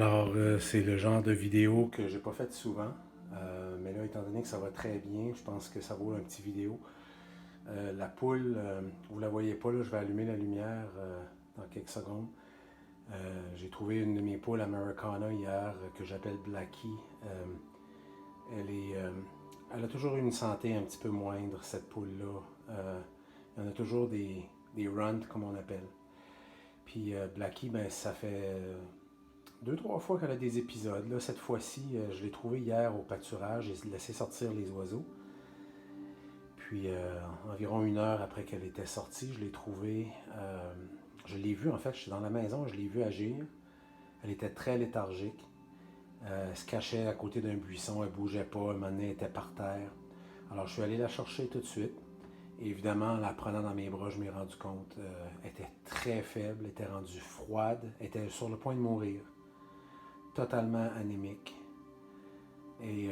Alors, c'est le genre de vidéo que j'ai pas fait souvent. Mais là, étant donné que ça va très bien, je pense que ça vaut un petit vidéo. La poule, vous la voyez pas, là, je vais allumer la lumière dans quelques secondes. J'ai trouvé une de mes poules Americana hier que j'appelle Blackie. Elle est, euh, Elle a toujours une santé un petit peu moindre, cette poule-là. Il y en a toujours des runs, comme on appelle. Puis Blackie, ben, ça fait deux, trois fois qu'elle a des épisodes. Là, cette fois-ci, je l'ai trouvée hier au pâturage. J'ai laissé sortir les oiseaux. Puis, environ une heure après qu'elle était sortie, je l'ai trouvée. Je l'ai vue, en fait, je suis dans la maison, je l'ai vue agir. Elle était très léthargique. Elle se cachait à côté d'un buisson, elle ne bougeait pas. Un moment donné, elle était par terre. Alors, je suis allé la chercher tout de suite. Et évidemment, en la prenant dans mes bras, je m'ai rendu compte. Elle était très faible, elle était rendue froide, elle était sur le point de mourir. Totalement anémique. Et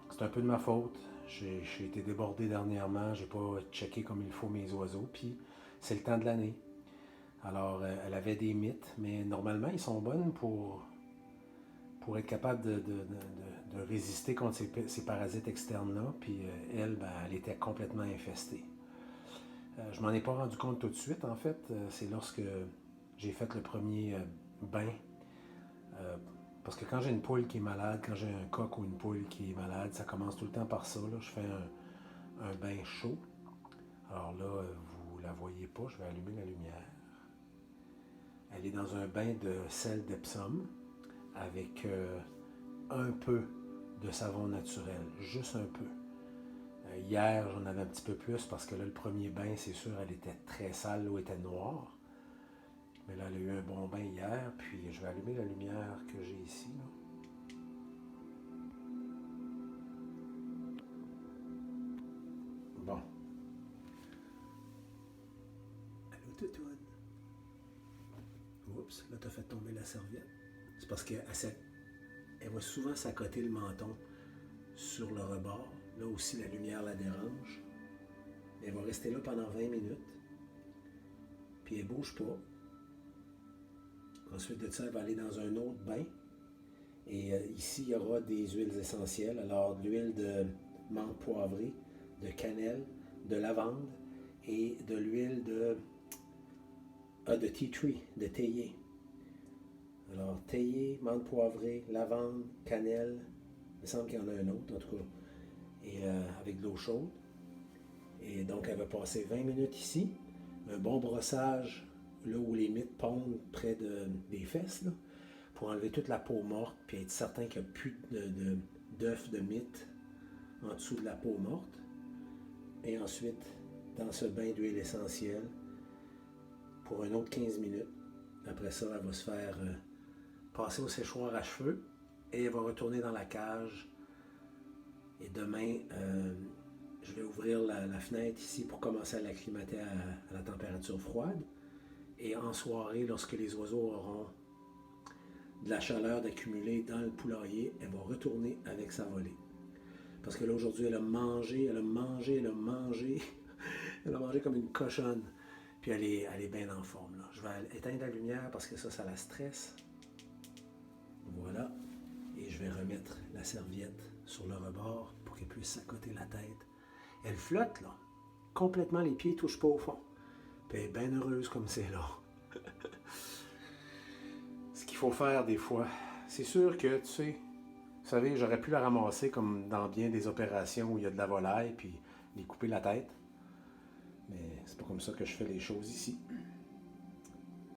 c'est un peu de ma faute. J'ai été débordé dernièrement, j'ai pas checké comme il faut mes oiseaux, puis c'est le temps de l'année. Alors, elle avait des mythes, mais normalement, ils sont bonnes pour être capable de résister contre ces parasites externes-là, puis elle, ben, elle était complètement infestée. Je m'en ai pas rendu compte tout de suite, en fait. C'est lorsque j'ai fait le premier bain. Parce que quand j'ai une poule qui est malade, quand j'ai un coq ou une poule qui est malade, ça commence tout le temps par ça. Là. Je fais un bain chaud. Alors là, vous la voyez pas, je vais allumer la lumière. Elle est dans un bain de sel d'Epsom avec un peu de savon naturel, juste un peu. Hier, j'en avais un petit peu plus parce que là, le premier bain, c'est sûr, elle était très sale, l'eau était noire. Mais là, elle a eu un bon bain hier, puis je vais allumer la lumière que j'ai ici. Là. Bon. Allô, toutoune. Oups, là, t'as fait tomber la serviette. C'est parce qu'elle va souvent s'accoter le menton sur le rebord. Là aussi, la lumière la dérange. Elle va rester là pendant 20 minutes. Puis elle ne bouge pas. Ensuite de ça, elle va aller dans un autre bain. Et ici, il y aura des huiles essentielles. Alors, de l'huile de menthe poivrée, de cannelle, de lavande et de l'huile de tea tree, de théier. Alors, théier, menthe poivrée, lavande, cannelle. Il me semble qu'il y en a un autre, en tout cas. Et avec de l'eau chaude. Et donc, elle va passer 20 minutes ici. Un bon brossage, là où les mythes pondent près des fesses, là, pour enlever toute la peau morte, puis être certain qu'il n'y a plus d'œufs de mythes en dessous de la peau morte. Et ensuite, dans ce bain d'huile essentielle, pour un autre 15 minutes. Après ça, elle va se faire passer au séchoir à cheveux et elle va retourner dans la cage. Et demain, je vais ouvrir la fenêtre ici pour commencer à l'acclimater à la température froide. Et en soirée, lorsque les oiseaux auront de la chaleur d'accumuler dans le poulailler, elle va retourner avec sa volée. Parce que là, aujourd'hui, elle a mangé. Elle a mangé comme une cochonne. Puis elle est bien en forme. Là. Je vais éteindre la lumière parce que ça la stresse. Voilà. Et je vais remettre la serviette sur le rebord pour qu'elle puisse s'accoter la tête. Elle flotte, là. Complètement, les pieds ne touchent pas au fond. Puis elle est bien heureuse comme c'est là. Ce qu'il faut faire des fois, c'est sûr que, tu sais, vous savez, j'aurais pu la ramasser comme dans bien des opérations où il y a de la volaille, puis lui couper la tête. Mais c'est pas comme ça que je fais les choses ici.